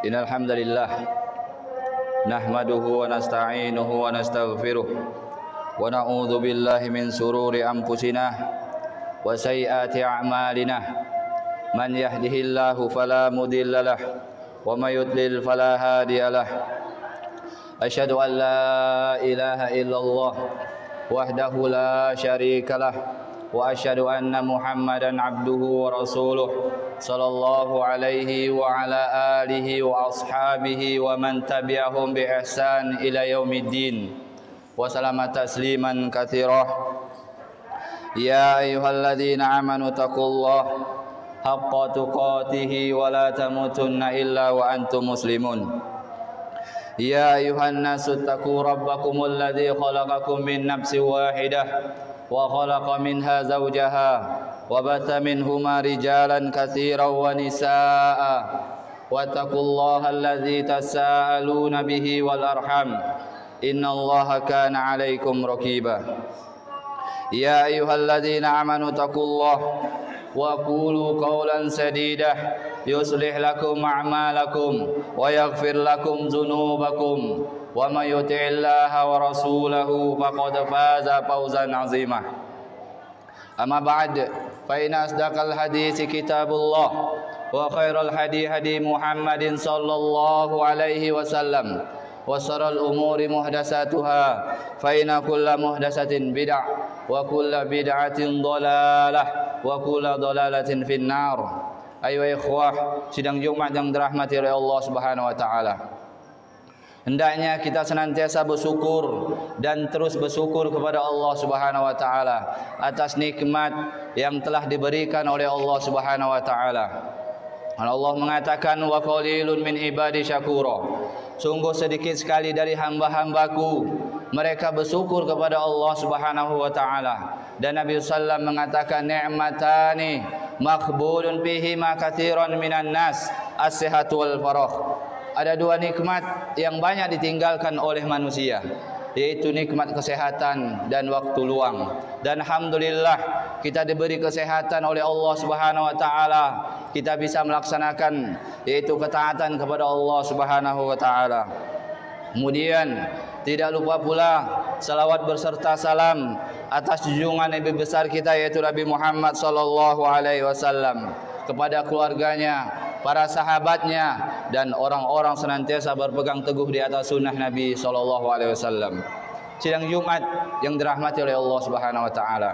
Innal hamdalillah nahmaduhu wa nasta'inuhu wa nastaghfiruh wa na'udzu billahi min sururi anfusina wa sayyiati a'malina. Man yahdihillahu fala mudilla lahu wa may yudlil fala hadiya lahu. Asyhadu an la ilaha illallah wahdahu la syarika lahu wa asyhadu anna Muhammadan abduhu wa rasuluh sallallahu alaihi wa ala alihi wa ashabihi wa man tabi'ahum bi ihsan ila yaumiddin wa salama tasliman katsira. Ya ayyuhalladzina amanu taqullaha haqqa tuqatih wa la tamutunna illa wa antum muslimun. Ya ayyuhan nasu taqu rabbakumul ladzi khalaqakum min nafsin wahidah wa khalaqa minha zawjaha wa batha minhuma rijalan katsiran wa nisaa'a wattaqullaha alladzi tasaaluna bihi wal arham innallaha kana 'alaikum raqiba. Ya ayyuhalladzina amanu taqullaha wa qulu qawlan sadida yuslih lakum a'malakum wa yaghfir lakum dzunubakum wa may yuti'illaha wa rasulahu faqad faza fawzan 'azima. Amma ba'd, fa inna asdaqal hadits kitabullah wa khairal hadi Muhammadin sallallahu alaihi wasallam wa sharral umuri muhdatsatuha fa inna kulla muhdatsatin bid'ah wa kulla bid'atin dhalalah wa kulla dhalalatin finnar. Ayo ikhwah, sidang Jumat yang dirahmati oleh Allah Subhanahu wa taala. Hendaknya kita senantiasa bersyukur dan terus bersyukur kepada Allah Subhanahu wa taala atas nikmat yang telah diberikan oleh Allah Subhanahu wa taala. Allah mengatakan wa qalilun min ibadi syakura. Sungguh sedikit sekali dari hamba-hambaku mereka bersyukur kepada Allah Subhanahu wa taala. Dan Nabi sallallahu mengatakan ni'matani maqbulun fihi ma katsiran minan nas as-sihhatu wal faragh. Ada dua nikmat yang banyak ditinggalkan oleh manusia, yaitu nikmat kesehatan dan waktu luang. Dan alhamdulillah kita diberi kesehatan oleh Allah Subhanahu wa taala. Kita bisa melaksanakan yaitu ketaatan kepada Allah Subhanahu wa taala. Kemudian tidak lupa pula salawat berserta salam atas junjungan Nabi besar kita yaitu Nabi Muhammad sallallahu alaihi wasallam, kepada keluarganya, para sahabatnya, dan orang-orang senantiasa berpegang teguh di atas sunnah Nabi sallallahu alaihi wasallam. Sidang Jumat yang dirahmati oleh Allah Subhanahu wa taala.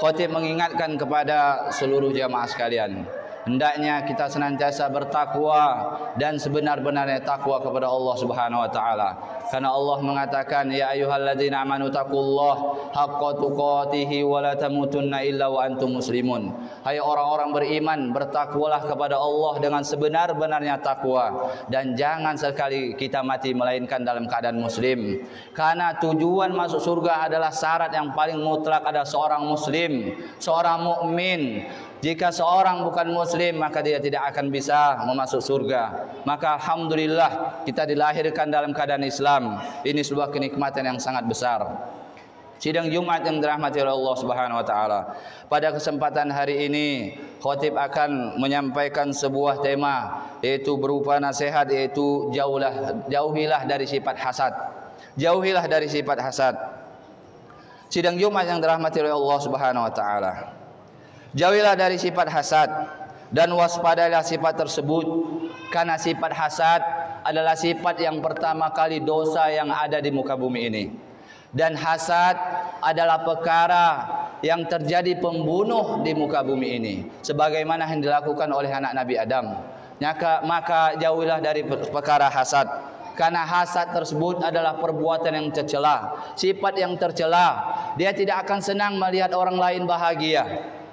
Khatib mengingatkan kepada seluruh jamaah sekalian, hendaknya kita senantiasa bertakwa dan sebenar-benarnya takwa kepada Allah Subhanahu wa taala. Karena Allah mengatakan ya ayyuhalladzina amanu taqullaha haqqa tuqatih wa la tamutunna illa wa antum muslimun. Hai orang-orang beriman, bertakwalah kepada Allah dengan sebenar-benarnya takwa dan jangan sekali kita mati melainkan dalam keadaan muslim. Karena tujuan masuk surga adalah syarat yang paling mutlak ada seorang muslim, seorang mukmin. Jika seorang bukan muslim maka dia tidak akan bisa memasuk surga. Maka alhamdulillah kita dilahirkan dalam keadaan Islam. Ini sebuah kenikmatan yang sangat besar. Sidang Jumat yang dirahmati oleh Allah Subhanahu wa taala. Pada kesempatan hari ini khatib akan menyampaikan sebuah tema yaitu berupa nasihat, yaitu jauhilah dari sifat hasad. Jauhilah dari sifat hasad. Sidang Jumat yang dirahmati oleh Allah Subhanahu wa taala. Jauhilah dari sifat hasad dan waspadailah sifat tersebut, karena sifat hasad adalah sifat yang pertama kali dosa yang ada di muka bumi ini. Dan hasad adalah perkara yang terjadi pembunuh di muka bumi ini, sebagaimana yang dilakukan oleh anak Nabi Adam. Maka jauhilah dari perkara hasad, karena hasad tersebut adalah perbuatan yang tercela, sifat yang tercela. Dia tidak akan senang melihat orang lain bahagia.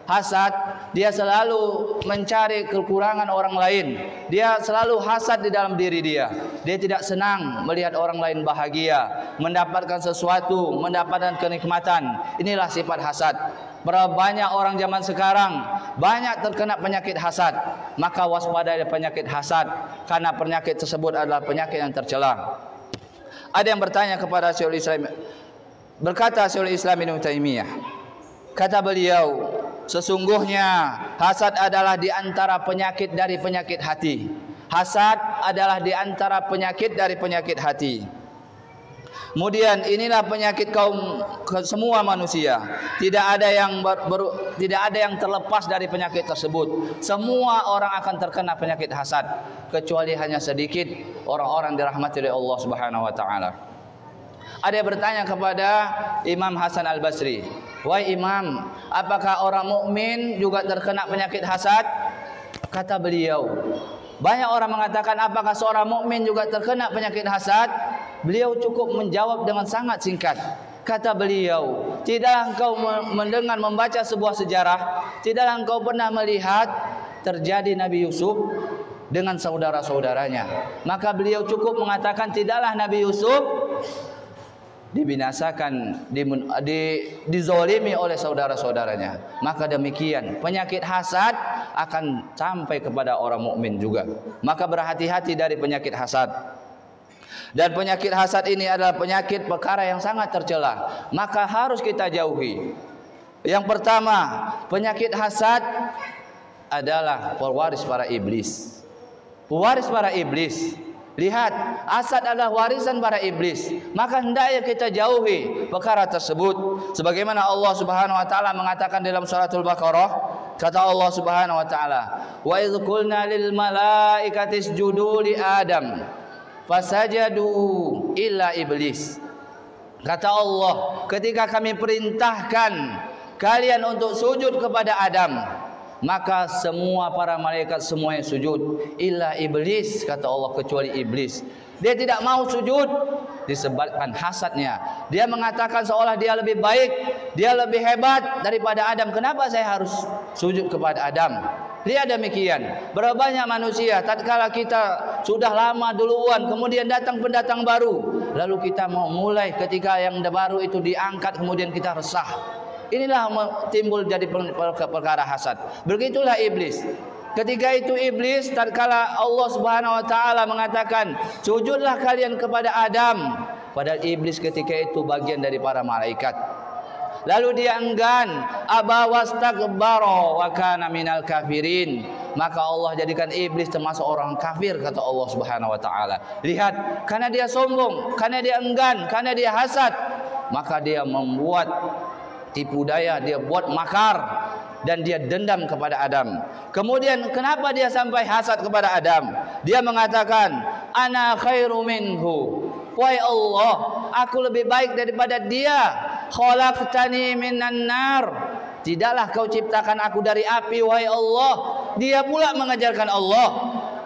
Hasad, dia selalu mencari kekurangan orang lain. Dia selalu hasad di dalam diri dia. Dia tidak senang melihat orang lain bahagia, mendapatkan sesuatu, mendapatkan kenikmatan. Inilah sifat hasad. Berapa banyak orang zaman sekarang banyak terkena penyakit hasad. Maka waspadai penyakit hasad, karena penyakit tersebut adalah penyakit yang tercela. Ada yang bertanya kepada Syekhul Islam, berkata Syekhul Islam Ibnu Taimiyah, kata beliau, Sesungguhnya hasad adalah di antara penyakit dari penyakit hati. Hasad adalah di antara penyakit dari penyakit hati. Kemudian inilah penyakit kaum semua manusia. Tidak ada yang terlepas dari penyakit tersebut. Semua orang akan terkena penyakit hasad, kecuali hanya sedikit orang-orang dirahmati oleh Allah Subhanahu wa taala. Ada yang bertanya kepada Imam Hasan Al-Basri, "Wahai Imam, apakah orang mukmin juga terkena penyakit hasad?" Kata beliau, banyak orang mengatakan apakah seorang mukmin juga terkena penyakit hasad? Beliau cukup menjawab dengan sangat singkat. Kata beliau, tidaklah engkau mendengar membaca sebuah sejarah, tidaklah engkau pernah melihat terjadi Nabi Yusuf dengan saudara-saudaranya. Maka beliau cukup mengatakan tidaklah Nabi Yusuf dibinasakan, dizolimi oleh saudara-saudaranya. Maka demikian penyakit hasad akan sampai kepada orang mukmin juga. Maka berhati-hati dari penyakit hasad. Dan penyakit hasad ini adalah penyakit perkara yang sangat tercela, maka harus kita jauhi. Yang pertama, penyakit hasad adalah pewaris para iblis. Pewaris para iblis. Lihat, hasad adalah warisan para iblis. Maka hendaknya kita jauhi perkara tersebut. Sebagaimana Allah Subhanahu wa taala mengatakan dalam suratul Baqarah, kata Allah Subhanahu wa taala, "Wa idz qulna lil malaikati isjudu li Adam fasajadu illa iblis." Kata Allah, ketika kami perintahkan kalian untuk sujud kepada Adam, maka semua para malaikat semuanya sujud, illa iblis, kata Allah, kecuali iblis. Dia tidak mau sujud disebabkan hasadnya. Dia mengatakan seolah dia lebih baik, dia lebih hebat daripada Adam. Kenapa saya harus sujud kepada Adam? Lihat demikian. Berapa banyak manusia tatkala kita sudah lama duluan, kemudian datang pendatang baru, lalu kita mau mulai ketika yang baru itu diangkat, kemudian kita resah. Inilah timbul jadi perkara hasad. Begitulah iblis. Ketika itu iblis tatkala Allah Subhanahu wa taala mengatakan, "Sujudlah kalian kepada Adam." Padahal iblis ketika itu bagian dari para malaikat. Lalu dia enggan, aba wastakbara wa kana minal kafirin. Maka Allah jadikan iblis termasuk orang kafir, kata Allah Subhanahu wa taala. Lihat, karena dia sombong, karena dia enggan, karena dia hasad, maka dia membuat tipu daya, dia buat makar, dan dia dendam kepada Adam. Kemudian kenapa dia sampai hasad kepada Adam? Dia mengatakan, "Ana khairu minhu." Wahai Allah, aku lebih baik daripada dia. Khalaqtani minan nar. Tidaklah kau ciptakan aku dari api, wahai Allah. Dia pula mengajarkan Allah.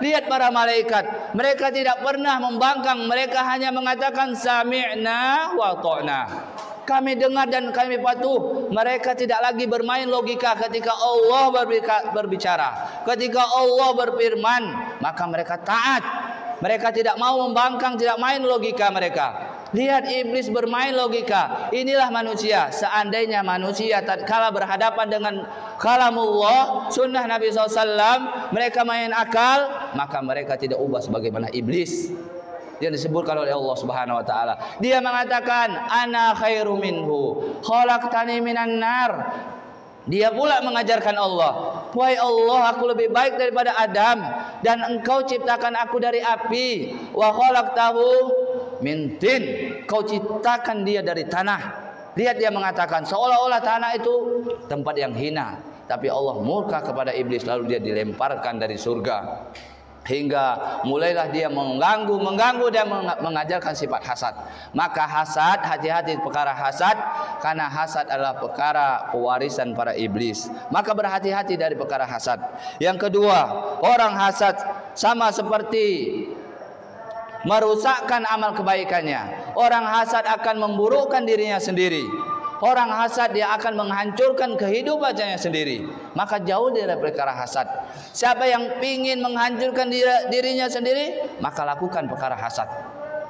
Lihat para malaikat, mereka tidak pernah membangkang, mereka hanya mengatakan sami'na wa ta'na. Kami dengar dan kami patuh. Mereka tidak lagi bermain logika ketika Allah berbicara. Ketika Allah berfirman, maka mereka taat. Mereka tidak mau membangkang, tidak main logika mereka. Lihat iblis bermain logika. Inilah manusia. Seandainya manusia tatkala berhadapan dengan kalamullah, sunnah Nabi SAW, mereka main akal, maka mereka tidak ubah sebagaimana iblis yang disebutkan oleh Allah Subhanahu wa taala. Dia mengatakan, "Ana khairu minhu, khalaqtani minan nar." Dia pula mengajarkan Allah, "Wahai Allah, aku lebih baik daripada Adam, dan engkau ciptakan aku dari api. Wa khalaqtahu min tin." Kau ciptakan dia dari tanah. Lihat dia mengatakan seolah-olah tanah itu tempat yang hina, tapi Allah murka kepada iblis, lalu dia dilemparkan dari surga. Hingga mulailah dia mengganggu dan mengajarkan sifat hasad. Maka hasad, hati-hati perkara hasad, karena hasad adalah perkara pewarisan para iblis. Maka berhati-hati dari perkara hasad. Yang kedua, orang hasad sama seperti merusakkan amal kebaikannya. Orang hasad akan memburukkan dirinya sendiri. Orang hasad dia akan menghancurkan kehidupannya sendiri. Maka jauh dari perkara hasad. Siapa yang ingin menghancurkan dirinya sendiri, maka lakukan perkara hasad.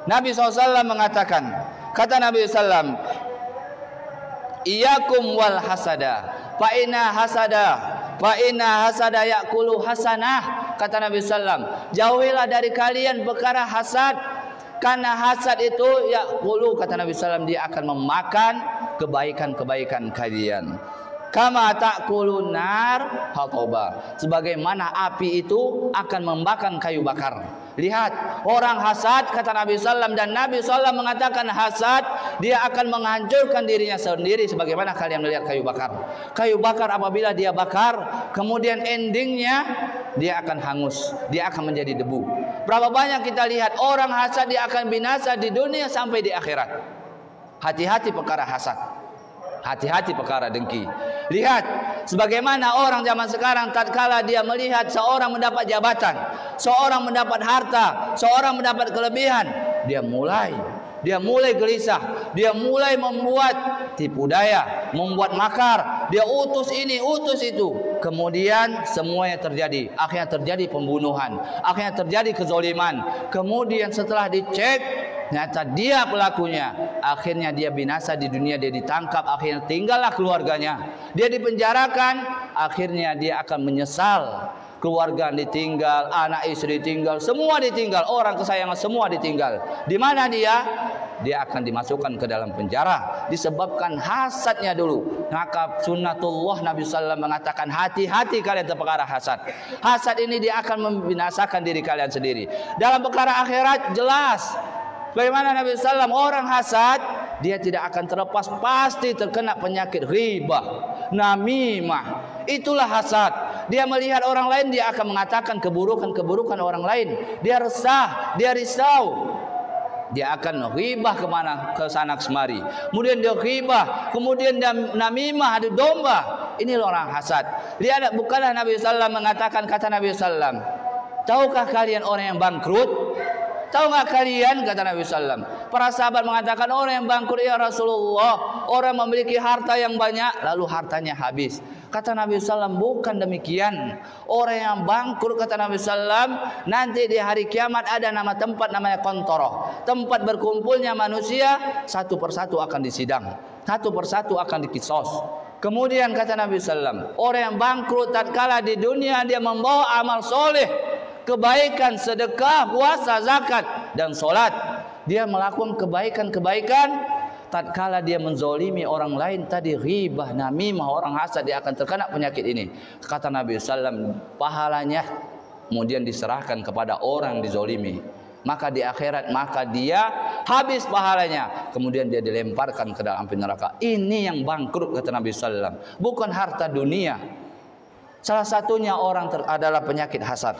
Nabi SAW mengatakan, kata Nabi SAW, "Iyakum wal hasada, fa inna hasada yakulu hasanah." Kata Nabi SAW, jauhilah dari kalian perkara hasad, karena hasad itu yakulu, kata Nabi SAW, dia akan memakan kebaikan-kebaikan kalian. kama ta'kulun nar hatoba. Sebagaimana api itu akan membakar kayu bakar. Lihat, orang hasad kata Nabi sallam, dan Nabi sallam mengatakan hasad dia akan menghancurkan dirinya sendiri sebagaimana kalian melihat kayu bakar. Kayu bakar apabila dia bakar, kemudian endingnya dia akan hangus, dia akan menjadi debu. Berapa banyak kita lihat orang hasad dia akan binasa di dunia sampai di akhirat. Hati-hati perkara hasad. Hati-hati perkara dengki. Lihat, sebagaimana orang zaman sekarang tatkala dia melihat seorang mendapat jabatan, seorang mendapat harta, seorang mendapat kelebihan, dia mulai gelisah, dia mulai membuat tipu daya, membuat makar, dia utus ini, utus itu. Kemudian semuanya terjadi, akhirnya terjadi pembunuhan, akhirnya terjadi kezoliman. Kemudian setelah dicek, ternyata dia pelakunya. Akhirnya dia binasa di dunia, dia ditangkap, akhirnya tinggallah keluarganya. Dia dipenjarakan, akhirnya dia akan menyesal. Keluarga ditinggal, anak istri ditinggal, semua ditinggal, orang kesayangan semua ditinggal. Di mana dia? Dia akan dimasukkan ke dalam penjara disebabkan hasadnya dulu. Maka sunnatullah Nabi sallallahu mengatakan hati-hati kalian terperkara hasad. Hasad ini dia akan membinasakan diri kalian sendiri. Dalam perkara akhirat jelas. Bagaimana Nabi sallallahu orang hasad dia tidak akan terlepas, pasti terkena penyakit ghibah, namimah. Itulah hasad. Dia melihat orang lain, dia akan mengatakan keburukan-keburukan orang lain. Dia resah, dia risau. Dia akan ghibah kemana, ke sana kemari. Kemudian dia ghibah, kemudian dia namimah, adu domba. Ini orang hasad. Lihat, bukanlah Nabi sallallahu mengatakan, kata Nabi sallallahu, tahukah kalian orang yang bangkrut? Tahu nggak kalian, kata Nabi sallallahu. Para sahabat mengatakan, orang yang bangkrut ya Rasulullah, orang memiliki harta yang banyak lalu hartanya habis. Kata Nabi sallallahu, bukan demikian. Orang yang bangkrut, kata Nabi sallallahu, nanti di hari kiamat ada nama tempat namanya kontoroh, tempat berkumpulnya manusia, satu persatu akan disidang, satu persatu akan dikisos. Kemudian kata Nabi sallallahu, orang yang bangkrut tatkala di dunia dia membawa amal soleh, kebaikan, sedekah, puasa, zakat, dan sholat. Dia melakukan kebaikan-kebaikan. Tatkala dia menzolimi orang lain, tadi ghibah, namimah, orang hasad, dia akan terkena penyakit ini. Kata Nabi sallam, pahalanya kemudian diserahkan kepada orang dizolimi. Maka di akhirat, maka dia habis pahalanya. Kemudian dia dilemparkan ke dalam api neraka. Ini yang bangkrut, kata Nabi sallam, bukan harta dunia. Salah satunya orang adalah penyakit hasad.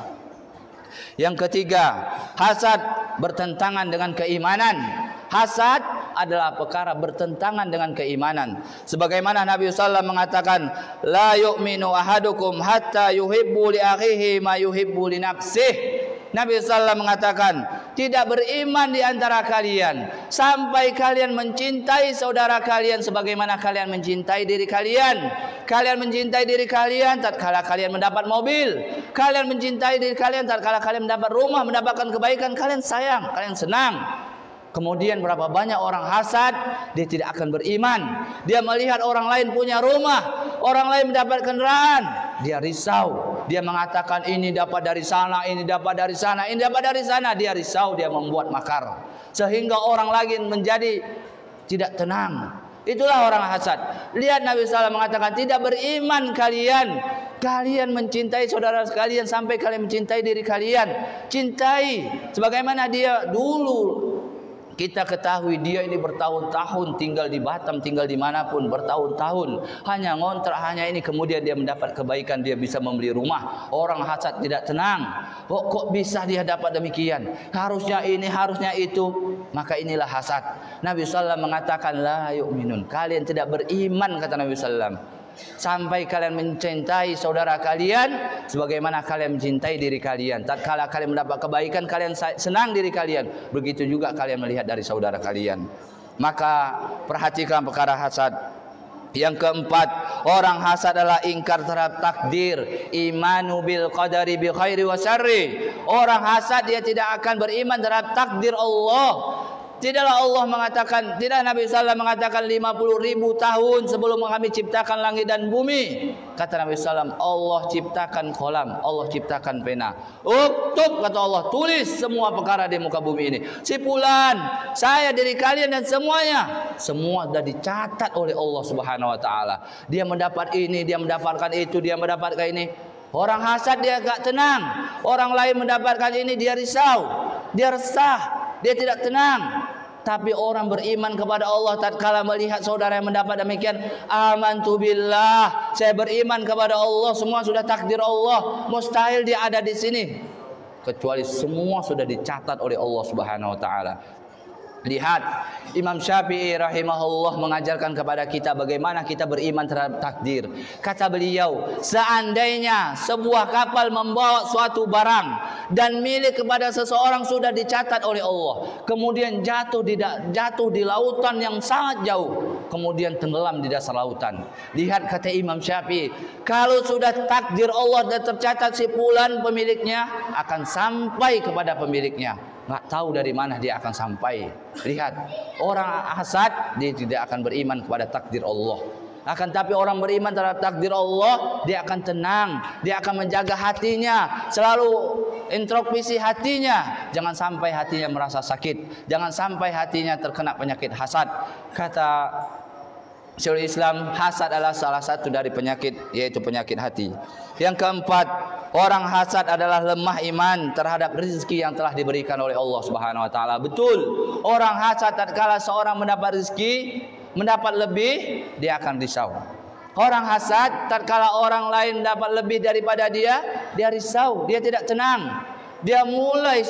Yang ketiga, hasad bertentangan dengan keimanan. Hasad adalah perkara bertentangan dengan keimanan. Sebagaimana Nabi sallallahu mengatakan, la yu'minu ahadukum hatta yuhibbu li akhihi ma yuhibbu li nafsihi. Nabi sallallahu mengatakan, tidak beriman di antara kalian sampai kalian mencintai saudara kalian sebagaimana kalian mencintai diri kalian. Kalian mencintai diri kalian tatkala kalian mendapat mobil. Kalian mencintai diri kalian tatkala kalian mendapat rumah, mendapatkan kebaikan, kalian sayang, kalian senang. Kemudian berapa banyak orang hasad, dia tidak akan beriman. Dia melihat orang lain punya rumah, orang lain mendapat kendaraan, dia risau. Dia mengatakan ini dapat dari sana, ini dapat dari sana, ini dapat dari sana. Dia risau, dia membuat makar. Sehingga orang lagi menjadi tidak tenang. Itulah orang hasad. Lihat Nabi SAW mengatakan, tidak beriman kalian. Kalian mencintai saudara kalian sampai kalian mencintai diri kalian. Cintai. Sebagaimana dia dulu. Kita ketahui dia ini bertahun-tahun tinggal di Batam, tinggal dimanapun, bertahun-tahun hanya ngontrak, hanya ini. Kemudian dia mendapat kebaikan, dia bisa membeli rumah. Orang hasad tidak tenang. Kok bisa dia dapat demikian? Harusnya ini, harusnya itu. Maka inilah hasad. Nabi SAW mengatakan, la yu'minun, kalian tidak beriman, kata Nabi SAW, sampai kalian mencintai saudara kalian sebagaimana kalian mencintai diri kalian. Tatkala kalian mendapat kebaikan, kalian senang diri kalian. Begitu juga kalian melihat dari saudara kalian. Maka perhatikan perkara hasad. Yang keempat, orang hasad adalah ingkar terhadap takdir. Imanu bil qadari bi khairi wa syarri. Orang hasad dia tidak akan beriman terhadap takdir Allah. Tidaklah Allah mengatakan, tidak Nabi SAW mengatakan 50.000 tahun sebelum kami ciptakan langit dan bumi. Kata Nabi SAW, Allah ciptakan kolam, Allah ciptakan pena. Uktub, kata Allah, tulis semua perkara di muka bumi ini. Si fulan, saya, diri kalian dan semuanya, semua sudah dicatat oleh Allah Subhanahu wa taala. Dia mendapat ini, dia mendapatkan itu, dia mendapatkan ini. Orang hasad dia agak tenang. Orang lain mendapatkan ini dia risau, dia resah, dia tidak tenang. Tapi orang beriman kepada Allah tatkala melihat saudara yang mendapat demikian, amantu billah, saya beriman kepada Allah, semua sudah takdir Allah, mustahil dia ada di sini kecuali semua sudah dicatat oleh Allah Subhanahu wa taala. Lihat, Imam Syafi'i rahimahullah mengajarkan kepada kita bagaimana kita beriman terhadap takdir. Kata beliau, seandainya sebuah kapal membawa suatu barang dan milik kepada seseorang sudah dicatat oleh Allah, kemudian jatuh di lautan yang sangat jauh, kemudian tenggelam di dasar lautan. Lihat, kata Imam Syafi'i, kalau sudah takdir Allah dan tercatat si fulan pemiliknya, akan sampai kepada pemiliknya. Nggak tahu dari mana dia akan sampai. Lihat, orang hasad dia tidak akan beriman kepada takdir Allah. Akan tapi orang beriman terhadap takdir Allah, dia akan tenang, dia akan menjaga hatinya, selalu introspeksi hatinya, jangan sampai hatinya merasa sakit, jangan sampai hatinya terkena penyakit hasad. Kata Syekhul Islam, hasad adalah salah satu dari penyakit, yaitu penyakit hati. Yang keempat, orang hasad adalah lemah iman terhadap rezeki yang telah diberikan oleh Allah Subhanahu wa taala. Betul, orang hasad tatkala seorang mendapat rezeki, mendapat lebih, dia akan risau. Orang hasad tatkala orang lain dapat lebih daripada dia risau, dia tidak tenang. Dia mulai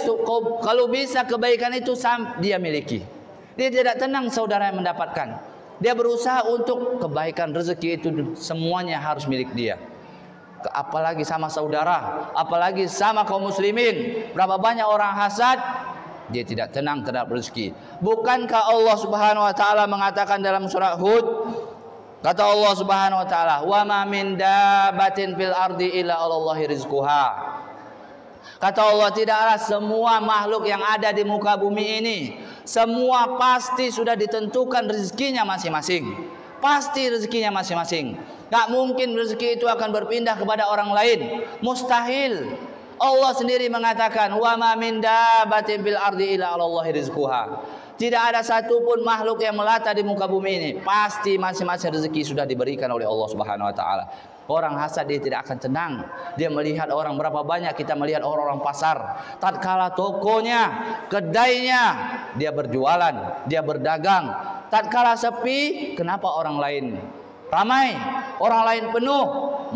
kalau bisa kebaikan itu dia miliki. Dia tidak tenang saudara yang mendapatkan. Dia berusaha untuk kebaikan rezeki itu semuanya harus milik dia. Apalagi sama saudara, apalagi sama kaum muslimin. Berapa banyak orang hasad, dia tidak tenang terhadap rezeki. Bukankah Allah Subhanahu wa taala mengatakan dalam surah Hud, kata Allah Subhanahu wa taala, "Wa ma min dabbatin fil ardi illa 'alallahi rizquha." Kata Allah, tidaklah semua makhluk yang ada di muka bumi ini, semua pasti sudah ditentukan rezekinya masing-masing. Pasti rezekinya masing-masing. Tak mungkin rezeki itu akan berpindah kepada orang lain. Mustahil. Allah sendiri mengatakan, wa ma min dabbatin fil ardi illa 'alallahi rizquha. Tidak ada satupun makhluk yang melata di muka bumi ini, pasti masing-masing rezeki sudah diberikan oleh Allah Subhanahu wa taala. Orang hasad dia tidak akan tenang. Dia melihat orang, berapa banyak kita melihat orang-orang pasar, tatkala tokonya, kedainya, dia berjualan, dia berdagang. Tatkala sepi, kenapa orang lain ramai, orang lain penuh?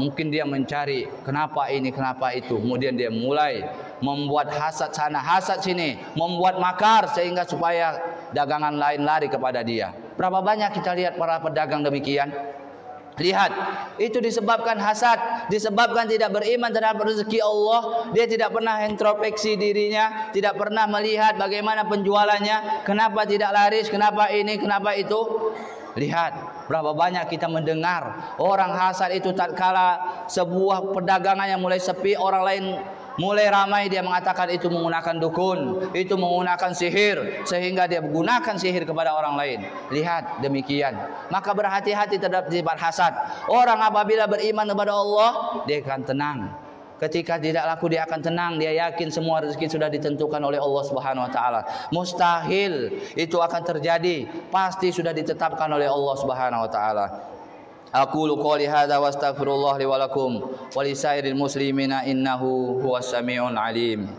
Mungkin dia mencari kenapa ini, kenapa itu. Kemudian dia mulai membuat hasad sana, hasad sini, membuat makar sehingga supaya dagangan lain lari kepada dia. Berapa banyak kita lihat para pedagang demikian? Lihat, itu disebabkan hasad, disebabkan tidak beriman terhadap rezeki Allah. Dia tidak pernah introspeksi dirinya, tidak pernah melihat bagaimana penjualannya, kenapa tidak laris, kenapa ini, kenapa itu. Lihat, berapa banyak kita mendengar orang hasad itu tatkala sebuah perdagangan yang mulai sepi, orang lain mulai ramai, dia mengatakan itu menggunakan dukun, itu menggunakan sihir, sehingga dia menggunakan sihir kepada orang lain. Lihat demikian. Maka berhati-hati terhadap sifat hasad. Orang apabila beriman kepada Allah, dia akan tenang. Ketika tidak laku, dia akan tenang. Dia yakin semua rezeki sudah ditentukan oleh Allah Subhanahu wa taala. Mustahil itu akan terjadi, pasti sudah ditetapkan oleh Allah Subhanahu wa taala. Aqulu qouli hadza wa astaghfirullah li wa lakum wa li sairil muslimina innahu huwas samiun alim.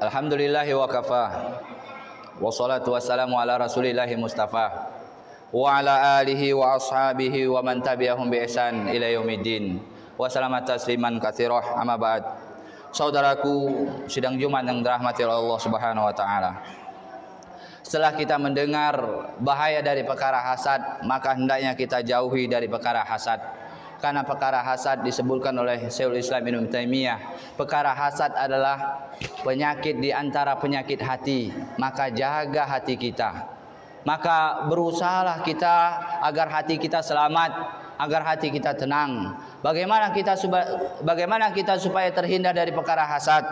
Alhamdulillahi wa kafa. Wassalatu wassalamu ala rasulillahi mustafa wa ala alihi wa ashabihi wa man tabi'ahum bi ihsan ila yaumiddin. Wa salamat tasliman katsirah, amma ba'd. Saudaraku sidang Jumat yang dirahmati oleh Allah Subhanahu wa taala. Setelah kita mendengar bahaya dari perkara hasad, maka hendaknya kita jauhi dari perkara hasad. Karena perkara hasad disebutkan oleh Syekhul Islam Ibnu Taimiyah, perkara hasad adalah penyakit di antara penyakit hati. Maka jaga hati kita. Maka berusahalah kita agar hati kita selamat, agar hati kita tenang. Bagaimana kita supaya terhindar dari perkara hasad?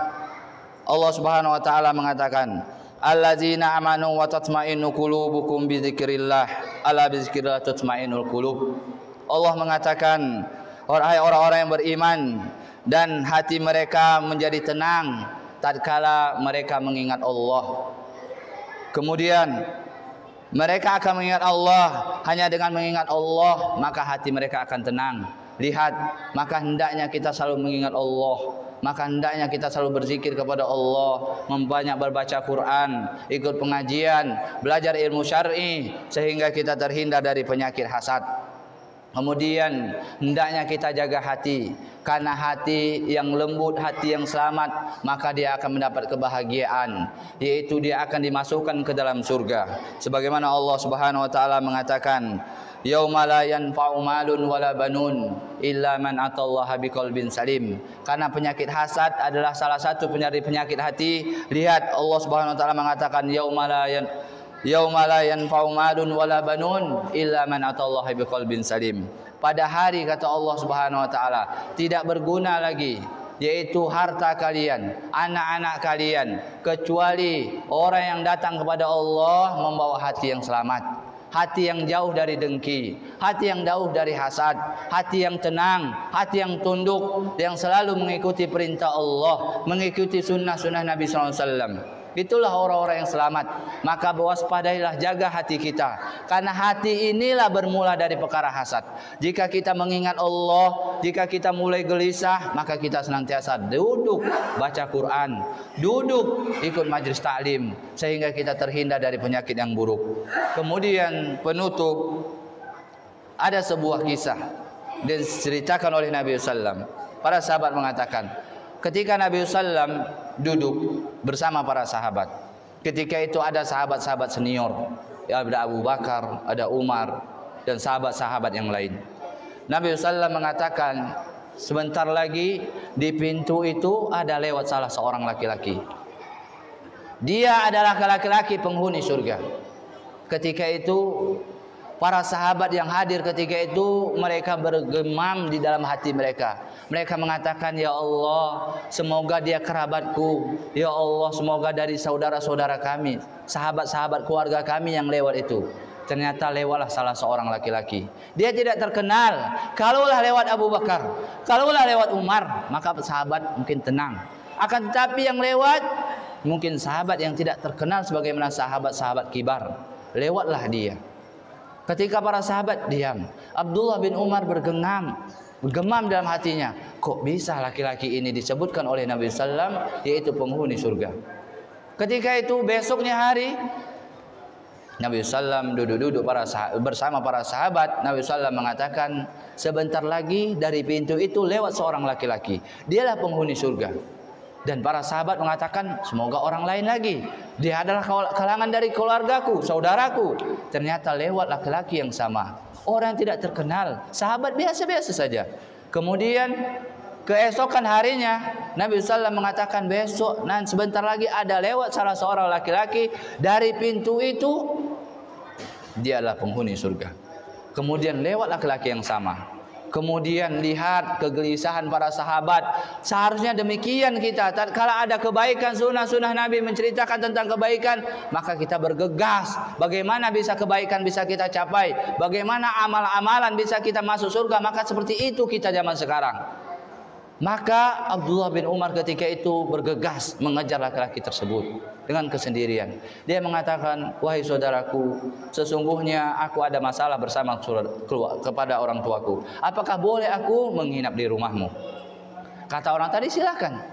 Allah Subhanahu wa taala mengatakan, allazina amanu wa tatma'innu qulubukum bi dzikrillah, ala bi dzikrillah tatma'innul qulub. Allah mengatakan, orang-orang yang beriman dan hati mereka menjadi tenang tatkala mereka mengingat Allah. Kemudian mereka akan mengingat Allah. Hanya dengan mengingat Allah maka hati mereka akan tenang. Lihat, maka hendaknya kita selalu mengingat Allah. Maka hendaknya kita selalu berzikir kepada Allah, membanyak berbaca Quran, ikut pengajian, belajar ilmu syar'i, sehingga kita terhindar dari penyakit hasad. Kemudian hendaknya kita jaga hati, karena hati yang lembut, hati yang selamat, maka dia akan mendapat kebahagiaan, yaitu dia akan dimasukkan ke dalam surga. Sebagaimana Allah Subhanahu wa taala mengatakan, yauma la yanfa'u malun wala banun illa man atallaha biqalbin salim. Karena penyakit hasad adalah salah satu penyakit hati. Lihat, Allah Subhanahu wa taala mengatakan yauma la yanfa'u malun wala banun illa man atallaha biqalbin salim. Pada hari, kata Allah Subhanahu wa taala, tidak berguna lagi, yaitu harta kalian, anak-anak kalian, kecuali orang yang datang kepada Allah membawa hati yang selamat, hati yang jauh dari dengki, hati yang jauh dari hasad, hati yang tenang, hati yang tunduk, yang selalu mengikuti perintah Allah, mengikuti sunnah-sunnah Nabi SAW. Itulah orang-orang yang selamat. Maka waspadailah, jaga hati kita, karena hati inilah bermula dari perkara hasad. Jika kita mengingat Allah, jika kita mulai gelisah, maka kita senantiasa duduk baca Quran, duduk ikut majlis taklim, sehingga kita terhindar dari penyakit yang buruk. Kemudian penutup, ada sebuah kisah diceritakan oleh Nabi SAW. Para sahabat mengatakan, ketika Nabi SAW duduk bersama para sahabat, ketika itu ada sahabat-sahabat senior, ada Abu Bakar, ada Umar, dan sahabat-sahabat yang lain. Nabi SAW mengatakan, sebentar lagi di pintu itu ada lewat salah seorang laki-laki. Dia adalah laki-laki penghuni surga. Ketika itu para sahabat yang hadir ketika itu, mereka bergemam di dalam hati mereka. Mereka mengatakan, ya Allah, semoga dia kerabatku. Ya Allah, semoga dari saudara-saudara kami, sahabat-sahabat keluarga kami yang lewat itu. Ternyata lewatlah salah seorang laki-laki. Dia tidak terkenal. Kalaulah lewat Abu Bakar, kalaulah lewat Umar, maka sahabat mungkin tenang. Akan tetapi yang lewat mungkin sahabat yang tidak terkenal sebagaimana sahabat-sahabat kibar. Lewatlah dia. Ketika para sahabat diam, Abdullah bin Umar bergemam dalam hatinya. Kok bisa laki-laki ini disebutkan oleh Nabi SAW, yaitu penghuni surga. Ketika itu besoknya hari, Nabi SAW duduk-duduk bersama para sahabat. Nabi SAW mengatakan, sebentar lagi dari pintu itu lewat seorang laki-laki. Dialah penghuni surga. Dan para sahabat mengatakan, semoga orang lain lagi. Dia adalah kalangan dari keluargaku, saudaraku. Ternyata lewat laki-laki yang sama, orang yang tidak terkenal, sahabat biasa-biasa saja. Kemudian keesokan harinya Nabi SAW mengatakan, besok dan sebentar lagi ada lewat salah seorang laki-laki. Dari pintu itu dialah penghuni surga. Kemudian lewat laki-laki yang sama. Kemudian lihat kegelisahan para sahabat. Seharusnya demikian kita. Kalau ada kebaikan, sunnah-sunnah Nabi menceritakan tentang kebaikan, maka kita bergegas. Bagaimana bisa kebaikan bisa kita capai? Bagaimana amal-amalan bisa kita masuk surga? Maka seperti itu kita zaman sekarang. Maka Abdullah bin Umar ketika itu bergegas mengejar laki-laki tersebut dengan kesendirian. Dia mengatakan, wahai saudaraku, sesungguhnya aku ada masalah bersama kepada orang tuaku. Apakah boleh aku menginap di rumahmu? Kata orang tadi, silakan.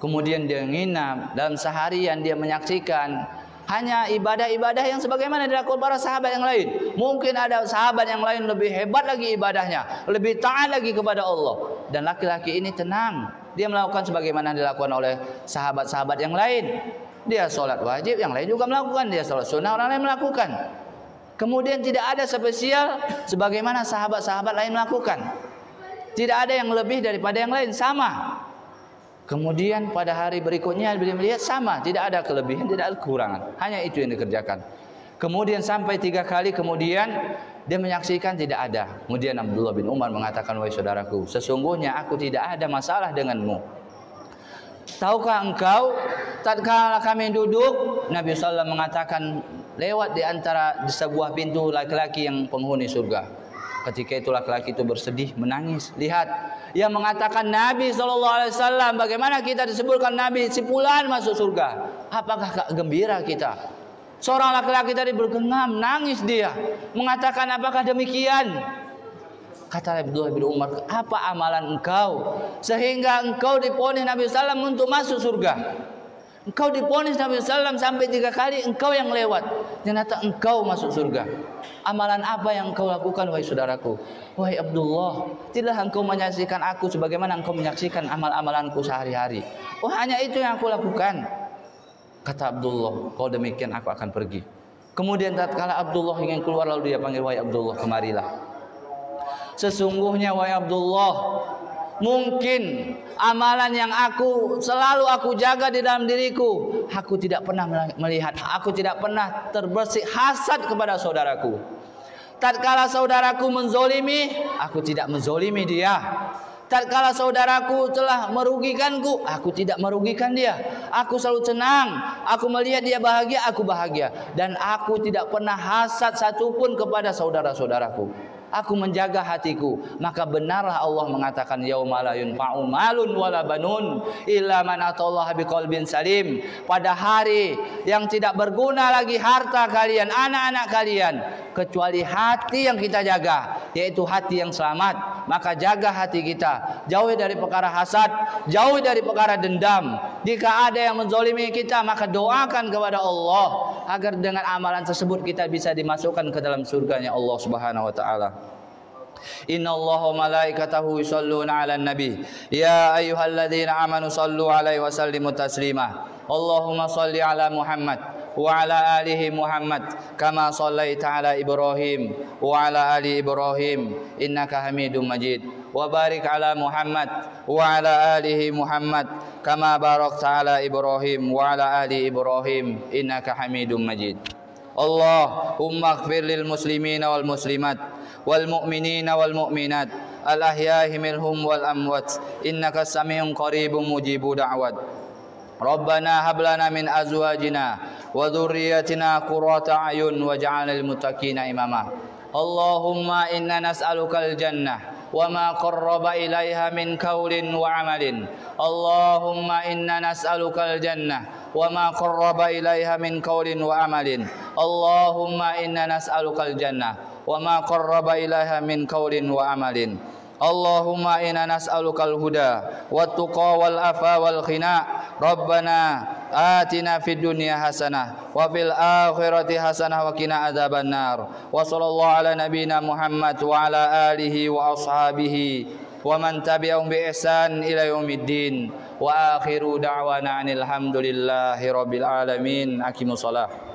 Kemudian dia menginap, dalam seharian dia menyaksikan hanya ibadah-ibadah yang sebagaimana dilakukan para sahabat yang lain. Mungkin ada sahabat yang lain lebih hebat lagi ibadahnya, lebih taat lagi kepada Allah. Dan laki-laki ini tenang, dia melakukan sebagaimana dilakukan oleh sahabat-sahabat yang lain. Dia sholat wajib, yang lain juga melakukan. Dia sholat sunnah, orang lain melakukan. Kemudian tidak ada spesial sebagaimana sahabat-sahabat lain melakukan. Tidak ada yang lebih daripada yang lain, sama. Kemudian pada hari berikutnya beliau melihat sama, tidak ada kelebihan, tidak ada kekurangan, hanya itu yang dikerjakan. Kemudian sampai 3 kali, kemudian dia menyaksikan tidak ada. Kemudian Abdullah bin Umar mengatakan, wahai saudaraku, sesungguhnya aku tidak ada masalah denganmu. Tahukah engkau, tatkala kami duduk, Nabi SAW mengatakan, lewat di antara sebuah pintu laki-laki yang penghuni surga. Ketika itu laki-laki itu bersedih, menangis. Lihat, yang mengatakan Nabi SAW, bagaimana kita disebutkan Nabi, si fulan masuk surga. Apakah gembira kita? Seorang laki-laki tadi bergengam, nangis dia, mengatakan, apakah demikian? Kata Abdullah bin Umar, apa amalan engkau sehingga engkau diponis Nabi SAW untuk masuk surga? Engkau diponis Nabi SAW sampai 3 kali, engkau yang lewat, ternyata engkau masuk surga. Amalan apa yang engkau lakukan, wahai saudaraku? Wahai Abdullah, tidaklah engkau menyaksikan aku sebagaimana engkau menyaksikan amal-amalanku sehari-hari. Oh, hanya itu yang aku lakukan. Kata Abdullah, kalau demikian aku akan pergi. Kemudian tatkala Abdullah ingin keluar, lalu dia panggil, wahai Abdullah, kemarilah. Sesungguhnya wahai Abdullah, mungkin amalan yang selalu aku jaga di dalam diriku, aku tidak pernah melihat, aku tidak pernah terbersih hasad kepada saudaraku. Tatkala saudaraku menzolimi, aku tidak menzolimi dia. Tatkala saudaraku telah merugikanku, aku tidak merugikan dia. Aku selalu tenang, aku melihat dia bahagia, aku bahagia. Dan aku tidak pernah hasad satupun kepada saudara-saudaraku. Aku menjaga hatiku. Maka benarlah Allah mengatakan, yauma la yunfa'u malun wala banun illa man atallaha biqalbin salim. Pada hari yang tidak berguna lagi harta kalian, anak-anak kalian, kecuali hati yang kita jaga, yaitu hati yang selamat. Maka jaga hati kita, jauhi dari perkara hasad, jauhi dari perkara dendam. Jika ada yang menzalimi kita, maka doakan kepada Allah agar dengan amalan tersebut kita bisa dimasukkan ke dalam surganya Allah Subhanahu wa taala. Innallaha wa malaikatahu yusholluna 'alan nabi ya ayyuhalladzina amanu shallu 'alaihi wa sallimu taslima. Allahumma shalli 'ala Muhammad wa 'ala alihi Muhammad kama shallaita 'ala Ibrahim wa 'ala ali Ibrahim innaka Hamidum Majid. Wa barik 'ala Muhammad wa 'ala alihi Muhammad kama barakta 'ala Ibrahim wa 'ala ali Ibrahim innaka Hamidum Majid. Allahumma ighfir lil muslimina wal muslimat wal mu'minina wal mu'minat al ahya'i minhum wal amwat innaka sami'un qaribun mujibu da'wat. Rabbana hab lana min azwajina wa dhurriyyatina qurrata a'yun waj'alna lil muttaqina imama. Allahumma inna nas'alukal jannah wa ma qarraba ilaiha min qaulin wa amalin. Allahumma inna nas'alukal jannah wa ma qarraba ilaiha min qaulin wa amalin. Allahumma inna nas'alukal jannah wa ma qarraba ilaiha min qaulin wa amalin. Allahumma inna nas'alukal huda wat tuqa wal afa wal khina. Rabbana atina fid dunya hasanah wa fil akhirati hasanah wa qina adzaban nar. Wa sallallahu ala nabiyyina Muhammad wa ala alihi wa ashabihi wa man tabi'ahum bi ihsan ila yaumiddin. Wa akhiru da'wana anil hamdulillahi rabbil alamin. Aqimus shalah.